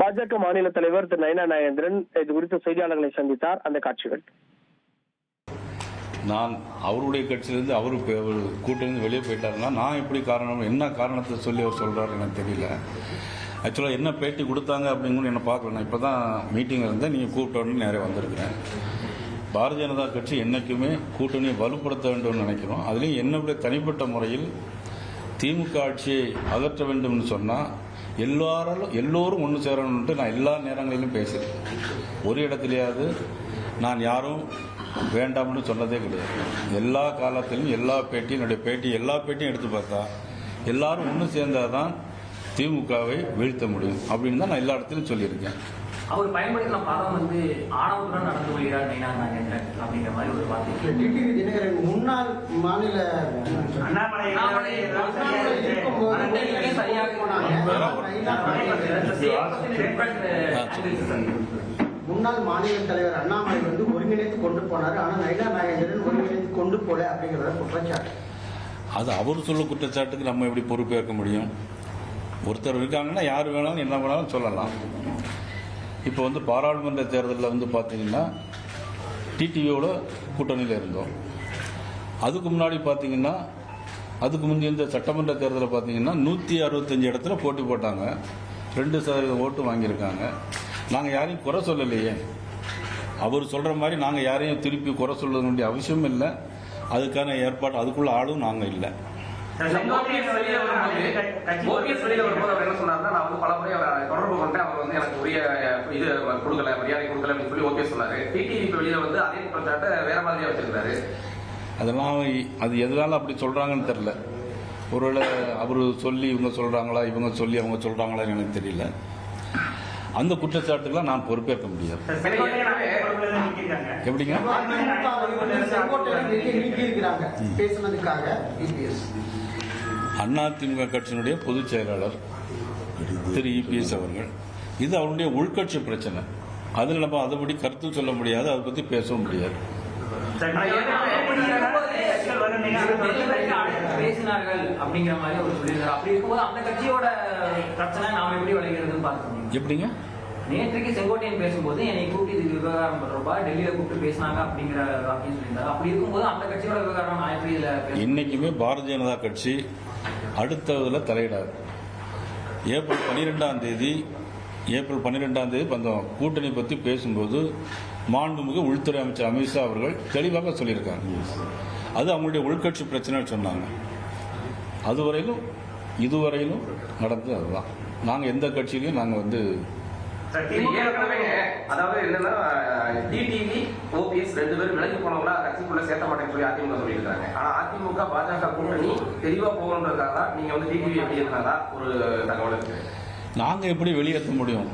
பாஜக மாநில தலைவர் திரு நயினா நாகேந்திரன் இது குறித்து செய்தியாளர்களை சந்தித்தார். அந்த காட்சிகள். நான் அவருடைய கட்சியிலிருந்து அவரு கூட்டிலிருந்து வெளியே போயிட்டாருன்னா நான் எப்படி காரணம் என்ன காரணத்தை சொல்லி அவர் சொல்றாரு எனக்கு தெரியல. ஆக்சுவலாக என்ன பேட்டி கொடுத்தாங்க அப்படிங்கன்னு என்ன பார்க்கல. நான் இப்போ தான் மீட்டிங்கில் இருந்தேன், நீங்கள் கூப்பிட்டோன்னு நேரே வந்திருக்கிறேன். பாரதிய ஜனதா கட்சி என்றைக்குமே கூட்டணியை வலுப்படுத்த வேண்டும்னு நினைக்கிறோம். அதுலேயும் என்னுடைய தனிப்பட்ட முறையில் திமுக ஆட்சியை அகற்ற வேண்டும்னு சொன்னால் எல்லோரும் ஒன்று சேரணும்ட்டு நான் எல்லா நேரங்களிலும் பேசுகிறேன். ஒரு இடத்துலையாவது நான் யாரும் வேண்டாம்னு சொன்னதே கிடையாது. எல்லா காலத்திலும் எல்லா பேட்டியும் என்னுடைய எல்லா பேட்டியும் எடுத்து பார்த்தா எல்லாரும் ஒன்று சேர்ந்தாதான் திமுகவை வீழ்த்த முடியும் அப்படின்னு தான் நான் எல்லா இடத்துலையும் சொல்லியிருக்கேன். அவர் பயன்படுத்தின பதம் ஆணவத்துடன் நடந்து கொள்கிறார் நயினா நாகேந்திரன் அப்படிங்கிற மாதிரி ஒரு வார்த்தை. டிடிவி தினகரன் முன்னாள் மாநில முன்னாள் மாநில தலைவர் அண்ணாமலை ஒருங்கிணைத்து கொண்டு போனார். ஆனா நயினா நாகேந்திரன் ஒருங்கிணைத்து கொண்டு போல அப்படிங்கிறத குற்றச்சாட்டு. அது அவர் சொல்ல குற்றச்சாட்டுக்கு நம்ம எப்படி பொறுப்பேற்க முடியும்? ஒருத்தர் இருக்காங்கன்னா யார் வேணாலும் என்ன வேணாலும் சொல்லலாம். இப்போ பாராளுமன்ற தேர்தலில் பார்த்தீங்கன்னா டிடிவியோட கூட்டணியில் இருந்தோம். அதுக்கு முன்னாடி பார்த்தீங்கன்னா அதுக்கு முந்தைய இந்த சட்டமன்ற தேர்தலில் பார்த்தீங்கன்னா 165 இடத்துல போட்டி போட்டாங்க. 2% ஓட்டு வாங்கியிருக்காங்க. நாங்கள் யாரையும் குறை சொல்லலையே. அவர் சொல்கிற மாதிரி நாங்கள் யாரையும் திருப்பி குறை சொல்ல வேண்டிய அவசியம் இல்லை. அதுக்கான ஏற்பாடு அதுக்குள்ள ஆளும் நாங்கள் இல்லை. தொடர்பு கொண்டு அவர் எனக்கு உரிய இது கொடுக்கல, மரியாதை கொடுக்கல அப்படின்னு சொல்லி ஓகே சொன்னாரு. டிடிவி வெளியில அதே குற்றச்சாட்டை வேற மாதிரியா வச்சிருக்காரு. அதெல்லாம் அது எதனால அப்படி சொல்றாங்கன்னு தெரியல. ஒருவேளை அவரு சொல்லி இவங்க சொல்றாங்களா, இவங்க சொல்லி அவங்க சொல்றாங்களான்னு எனக்கு தெரியல. அந்த குற்றச்சாட்டுக்கெல்லாம் நான் பொறுப்பேற்க முடியாது. எப்படிங்க அதிமுக கட்சியினுடைய பொதுச் செயலாளர் திரு இபிஎஸ் அவர்கள், இது அவருடைய உள்கட்சி பிரச்சனை. அதில் நம்ம அதைப்படி கருத்து சொல்ல முடியாது, அதை பத்தி பேசவும் முடியாது. எப்படிங்க நேற்றைக்கு செங்கோட்டையன் பேசும்போது என்னை கூப்பிட்டு இது விவகாரம் தொடர்பா டெல்லியில கூப்பிட்டு பேசினாங்க அப்படிங்கிற வாக்கியம் சொல்லியிருந்தாரு. அப்படி இருக்கும்போது அந்த கட்சியோட விவகாரம் நான் எப்படி இதுல இன்னைக்குமே பாரதிய ஜனதா கட்சி அடுத்ததுல தலையிடாது. ஏப்ரல் 12ஆம் தேதி அந்த கூட்டணி பற்றி பேசும்போது மாண்புமிகு உள்துறை அமைச்சர் அமித்ஷா அவர்கள் தெளிவாக சொல்லியிருக்காங்க. அது அவங்களுடைய உள்கட்சி பிரச்சனை சொன்னாங்க. இதுவரையிலும் நடந்தது அதுதான். நாங்கள் எந்த கட்சியிலையும் நாங்கள் அதாவது என்னன்னா டிடிவி ஓபிஎஸ் 2 பேரும் விலகி போனவங்களா கட்சிக்குள்ள சேர்த்த மாட்டேன்னு சொல்லி அதிமுக சொல்லியிருக்காங்க. ஆனா அதிமுக பாஜக கூட்டணி தெளிவா போகணுன்றதுக்காக நீங்க டிடிவி எப்படி இருந்தாரா ஒரு தகவல் இருக்கு. நாங்க எப்படி வெளியேற்ற முடியும்?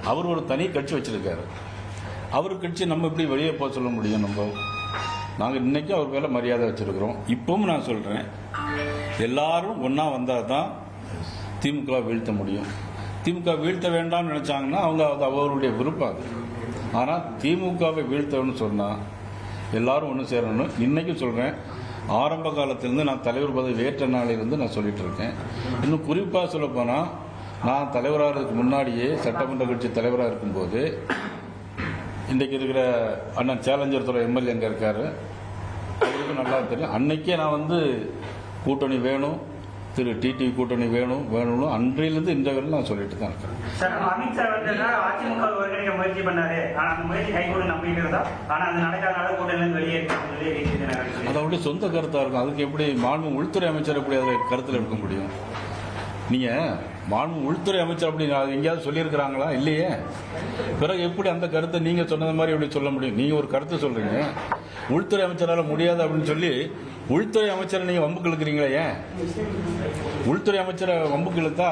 அவர் ஒரு தனி கட்சி வச்சிருக்காரு. அவர் கட்சி நம்ம எப்படி வெளியே போக சொல்ல முடியும்? நாங்க இன்னைக்கு அவர் மேல மரியாதை வச்சிருக்கிறோம். இப்பவும் நான் சொல்றேன், எல்லாரும் ஒன்னா வந்தாதான் திமுக வீழ்த்த முடியும். திமுக வீழ்த்த வேண்டாம்னு நினைச்சாங்கன்னா அவங்க அவருடைய விருப்பம் அது. ஆனா திமுகவை வீழ்த்தணும்னு சொன்னா எல்லாரும் ஒன்று சேரணும். இன்னைக்கு சொல்றேன், ஆரம்ப காலத்திலிருந்து நான் தலைவர் பதவி ஏற்ற நாளிலிருந்து நான் சொல்லிட்டு இருக்கேன். இன்னும் குறிப்பாக சொல்ல போனா, நான் தலைவராகிறதுக்கு முன்னாடியே சட்டமன்ற கட்சி தலைவராக இருக்கும்போது இன்றைக்கு இருக்கிற அண்ணன் சேலஞ்சர் துறை எம்எல்ஏ எங்க இருக்காரு, அவருக்கு நல்லா தெரியும். அன்னைக்கே நான் கூட்டணி வேணும், திரு டிடிவி கூட்டணி வேணும்னு அன்றையிலிருந்து இந்த வரையில் நான் சொல்லிட்டு தான் இருக்கேன். அமித்ஷா அதிமுக ஒருங்கிணைக்க முயற்சி பண்ணாரு. ஆனா அந்த முயற்சி கைகூட நம்பிட்டு இருந்தா, ஆனா அது நடக்காதனால கூட்டணியிலிருந்து வெளியேற்ற அது அவருடைய சொந்த கருத்தா இருக்கும். அதுக்கு எப்படி மாண்பு உள்துறை அமைச்சர் எப்படி அதை கருத்தில் எடுக்க முடியும்? நீங்க மாண்பு உள்துறை அமைச்சர் அப்படி எங்கேயாவது சொல்லியிருக்கிறாங்களா? இல்லையே. பிறகு எப்படி அந்த கருத்தை நீங்க சொன்னது மாதிரி எப்படி சொல்ல முடியும்? நீங்க ஒரு கருத்தை சொல்றீங்க, உள்துறை அமைச்சரால முடியாது அப்படின்னு சொல்லி உள்துறை அமைச்சரை நீங்க வம்புக்கு இழுக்கிறீங்களே. ஏன் உள்துறை அமைச்சரை வம்புக்கு இழுத்தா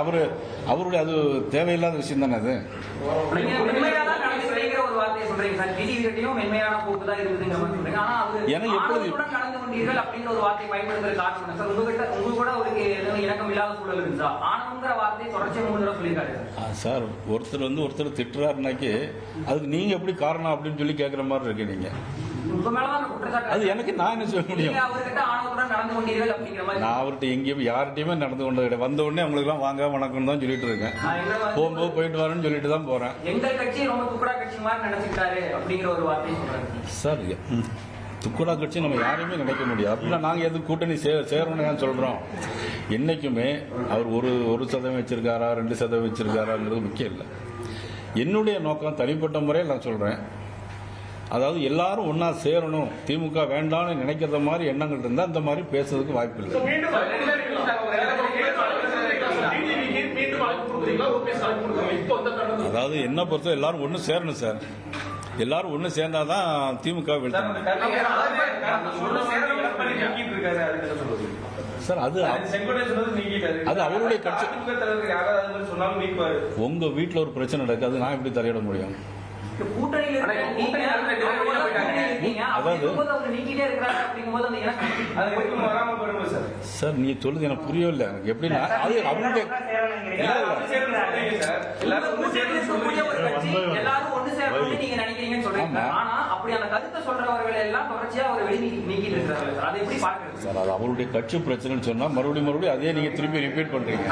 அவருடைய அது தேவையில்லாத விஷயம் தானே அது. சார், ஒருத்தர் திட்டுறாருனாக்கி அதுக்கு நீங்க எப்படி காரணம் அப்படின்னு சொல்லி கேட்கிற மாதிரி இருக்கு. நீங்க உங்க மேலதான் குற்றச்சாட்டு. அது எனக்கு நான் என்ன சொல்ல முடியும்? நீங்க அவர்கிட்ட ஆணவத்துடன் நடந்து கொண்டீர்கள் அப்படிங்கிற மாதிரி. நான் அவர்கிட்ட எங்கேயும் யார்கிட்டயுமே நடந்து கொண்டது கிடையாது. வந்த உடனே அவங்களுக்குலாம் வாங்க வணக்கம் தான் சொல்லிட்டு இருக்கேன். போகும்போது போயிட்டு வரேன்னு சொல்லிட்டு தான் போறேன். எங்கள் கட்சி ரொம்ப துக்குடா கட்சி மாதிரி நினைச்சுக்கிட்டாரு அப்படிங்கிற ஒரு வார்த்தையை சொல்றாங்க சார். துக்குடா கட்சி நம்ம யாரையுமே நினைக்க முடியாது. அப்படின்னா நாங்கள் எதுவும் கூட்டணி சேரணும்னு ஏன் சொல்றோம்? என்னைக்குமே அவர் 1% வச்சிருக்காரா 2% வச்சிருக்காராங்கிறது முக்கியம் இல்லை. என்னுடைய நோக்கம் தனிப்பட்ட முறையில் நான் சொல்றேன். அதாவது எல்லாரும் ஒன்னா சேரணும், திமுக வேண்டாம்னு நினைக்கிறத மாதிரி எண்ணங்கள் இருந்தா அந்த மாதிரி பேசுறதுக்கு வாய்ப்பு இல்லை. அதாவது என்ன பொறுத்த எல்லாரும் ஒண்ணு சேரணும் சார். எல்லாரும் ஒண்ணு சேர்ந்தாதான் திமுக வெல்லும் சார். அது அவருடைய கட்சி. உங்க வீட்டுல ஒரு பிரச்சனை நடக்காது, நான் எப்படி தலையிட முடியும்? சார் நீங்க சொல்லுது எனக்கு புரியல. எனக்கு எப்படின்னா அது அவருடைய சார் அது அவருடைய கட்சி பிரச்சனைன்னு சொன்னா மறுபடியும் அதே நீங்க திருப்பி ரிப்பீட் பண்றீங்க.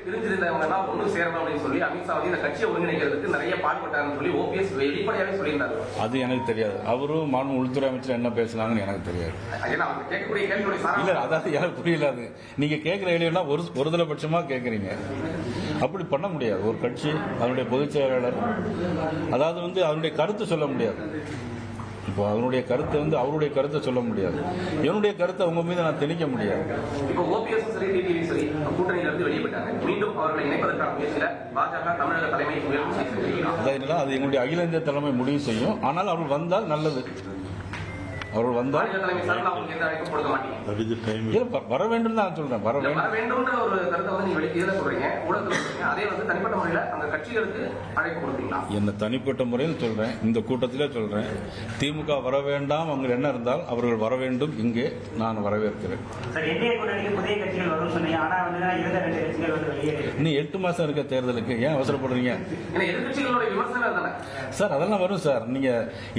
பிரிஞ்சிருந்தவங்க எல்லாம் ஒண்ணு சேரணும் அப்படின்னு சொல்லி அமித்ஷா இந்த கட்சியை ஒருங்கிணைக்கிறதுக்கு நிறைய பாடுபட்டாருன்னு சொல்லி ஓபிஎஸ் வெளிப்படையாவே சொல்லியிருந்தாரு. அது எனக்கு தெரியாது. அவரும் மாநில உள்துறை அமைச்சர் என்ன பேசினாங்கன்னு எனக்கு தெரியாது. இல்ல அதாவது எனக்கு புரியல. அது நீங்க கேட்கிற கேள்வினா ஒருதலை பட்சமா கேட்கறீங்க. அப்படி பண்ண முடியாது. ஒரு கட்சி அதனுடைய பொதுச் செயலாளர் அதாவது அதனுடைய கருத்து சொல்ல முடியாது. இப்போ அவருடைய கருத்தை அவருடைய கருத்தை சொல்ல முடியாது. என்னுடைய கருத்தை உங்க மீது நான் திணிக்க முடியாது. இப்போ ஓபிஎஸ் சரி டிடிவி சரி கூட்டணியில இருந்து வெளியிட்டாங்க. மீண்டும் அவர்களை இணைப்பதற்கான முயற்சியில பாஜக தமிழக தலைமை முயற்சி செய்யும். அது எங்களுடைய அகில இந்திய தலைமை முடிவு செய்யும். ஆனால் அவர்கள் வந்தால் நல்லது. அவர்கள் வந்தால் வர வேண்டும் தான் சொல்றேன். வர வேண்டும்ன்ற ஒரு கருத்தை நீங்க சொல்றீங்க, ஊடகத்தில் சொல்றீங்க. அதே தனிப்பட்ட முறையில் அந்த கட்சிகளுக்கு அழைப்பு கொடுப்பீங்களா? என்ன தனிப்பட்ட முறையில் சொல்றேன், இந்த கூட்டத்திலே சொல்றேன். திமுக வர வேண்டாம், அவங்க என்ன இருந்தால் அவர்கள் வர வேண்டும். இங்கே நான் வரவேற்கிறேன். இன்னும் 8 மாசம் இருக்க தேர்தலுக்கு ஏன் அவசரப்படுறீங்க சார்? அதெல்லாம் வரும் சார். நீங்க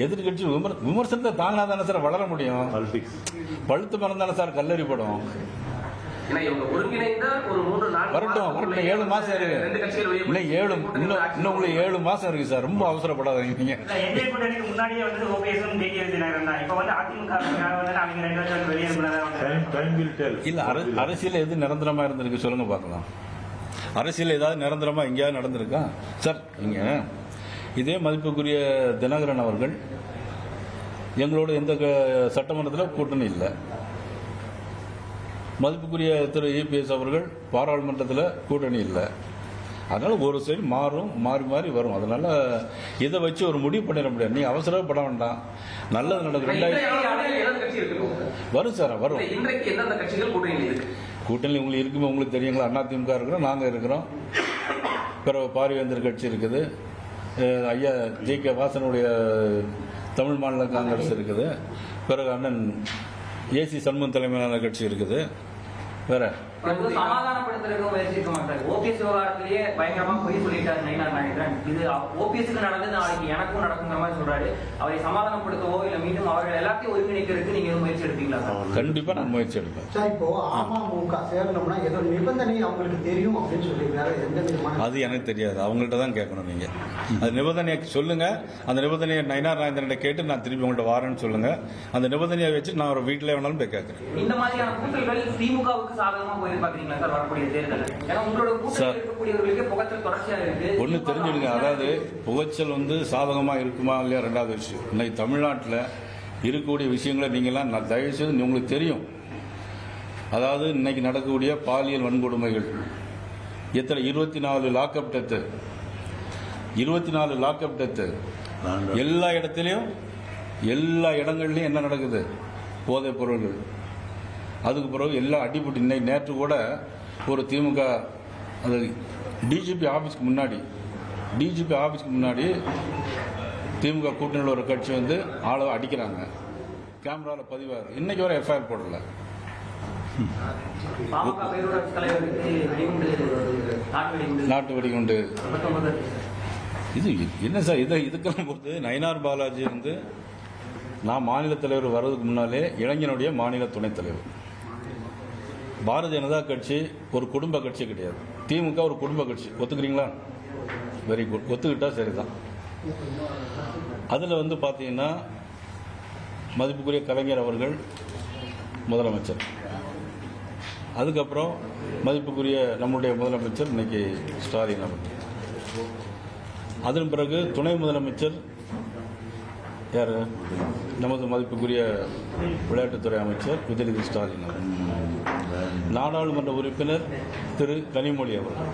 எதிர்கட்சி விமர்சனத்தை தாங்கினா தானே சார் வளர முடியும். பழுத்து மறந்தாலும் சார் கல்லறி படும். வரட்டும் 7 மாசம் இருக்கு. இன்னும் 7 மாசம் இருக்கு சார். ரொம்ப அவசரப்படாதீங்க. நீங்க இல்ல அரசியல் எது நிரந்தரமா இருந்திருக்கு சொல்லுங்க பார்க்கலாம். அரசியல் ஏதாவது நிரந்தரமா எங்கேயாவது நடந்திருக்கா சார்? நீங்க இதே மதிப்புக்குரிய தினகரன் அவர்கள் எங்களோட எந்த சட்டமன்றத்தில் கூட்டணி இல்லை. மதிப்புக்குரிய திரு இபிஎஸ் அவர்கள் பாராளுமன்றத்தில் கூட்டணி இல்லை. அதனால ஒரு சைடு மாறி மாறி வரும். அதனால இதை வச்சு ஒரு முடிவு பண்ணிட முடியாது. நீங்க அவசரப்பட வேண்டாம். நல்லது நடக்கும். வரும் சார் வரும். கூட்டணி உங்களுக்கு இருக்குமே உங்களுக்கு தெரியுங்களா? அதிமுக இருக்கிறோம், நாங்க இருக்கிறோம். பிறகு பாரிவேந்தர் கட்சி இருக்குது. ஐயா ஜி.கே. வாசனுடைய தமிழ் மாநில காங்கிரஸ் இருக்குது. பிறகு அண்ணன் ஏசி சண்முகம் தலைமையிலான கட்சி இருக்குது. வேற சமாதானப்படுத்துறதுக்கு முயற்சிக்க மாட்டாரு. ஓபிஎஸ் விவகாரத்திலேயே பயங்கரமா பொய் சொல்லிட்டாரு நயினார் நாகேந்திரன். இது ஓபிஎஸ்க்கு நடந்தது நாளைக்கு எனக்கும் நடக்குங்கிற மாதிரி சொல்றாரு. அவரை சமாதானப்படுத்தவோ இல்ல மீண்டும் அவர்கள் எல்லாத்தையும் ஒருங்கிணைக்கிறதுக்கு நீங்க முயற்சி எடுப்பீங்களா? கண்டிப்பா நான் முயற்சி எடுப்பேன். சார் இப்போ அமமுக சேரணும்னா ஏதோ நிபந்தனை அவங்களுக்கு தெரியும் அப்படின்னு சொல்லியிருக்காரு. எந்த விதமான அது எனக்கு தெரியாது. அவங்கள்ட்ட தான் கேட்கணும். நீங்க அந்த நிபந்தனையை சொல்லுங்க. அந்த நிபந்தனையை நயினார் நாகேந்திரன் கேட்டு நான் திருப்பி உங்கள்கிட்ட வாரேன்னு சொல்லுங்க. அந்த நிபந்தனையை வச்சு நான் ஒரு வீட்டிலே வேணாலும் போய் கேட்கறேன். இந்த மாதிரியான கூட்டல்கள் திமுகவுக்கு சாதகமா போயிருப்பாங்க சார் வரக்கூடிய தேர்தல். ஏன்னா உங்களோட கூட்டத்தில் இருக்கக்கூடியவர்களுக்கு புகைச்சல் தொடர்ச்சியாக இருக்கு. ஒண்ணு தெரிஞ்சுடுங்க. அதாவது புகைச்சல் சாதகமா இருக்குமா இல்லையா ரெண்டாவது விஷயம். இன்னைக்கு தமிழ்நாட்டில் இருக்கக்கூடிய விஷயங்களை நீங்கெல்லாம் தயவு செய்து உங்களுக்கு தெரியும். அதாவது இன்னைக்கு நடக்கக்கூடிய பாலியல் வன்கொடுமைகள் எத்தனை 24 லாக்அப் டெத்து 24 லாக்அப் டெத்து எல்லா இடத்துலையும் எல்லா இடங்கள்லையும் என்ன நடக்குது? போதைப் பொருள்கள். அதுக்கு பிறகு எல்லாம் அடிபட்டு இன்னைக்கு நேற்று கூட ஒரு திமுக அது டிஜிபி ஆஃபீஸ்க்கு முன்னாடி திமுக கூட்டணியில் ஒரு கட்சி ஆளை அடிக்கிறாங்க. கேமராவில் பதிவாகுது. இன்னைக்கு வரை எஃப்ஐஆர் போடல. நாட்டு வெடிகுண்டு இது என்ன சார் இதுக்கெல்லாம் பொறுத்து நயினார் பாலாஜி வந்து நான் மாநில தலைவர் வர்றதுக்கு முன்னாலே இளைஞனுடைய மாநில துணைத் தலைவர். பாரதிய ஜனதா கட்சி ஒரு குடும்ப கட்சி கிடையாது. திமுக ஒரு குடும்ப கட்சி. ஒத்துக்கிறீங்களா? Very good. ஒத்துக்கிட்டா சரிதான். அதில் வந்து பார்த்தீங்கன்னா மதிப்புக்குரிய கலைஞர் அவர்கள் முதலமைச்சர், அதுக்கப்புறம் மதிப்புக்குரிய நம்முடைய முதலமைச்சர் இன்னைக்கு ஸ்டாலின் அவர்கள், அதன் பிறகு துணை முதலமைச்சர் யார்? நமது மதிப்புக்குரிய விளையாட்டுத்துறை அமைச்சர் உதயநிதி ஸ்டாலின் அவர்கள், நாடாளுமன்ற உறுப்பினர் திரு கனிமொழி அவர்கள்,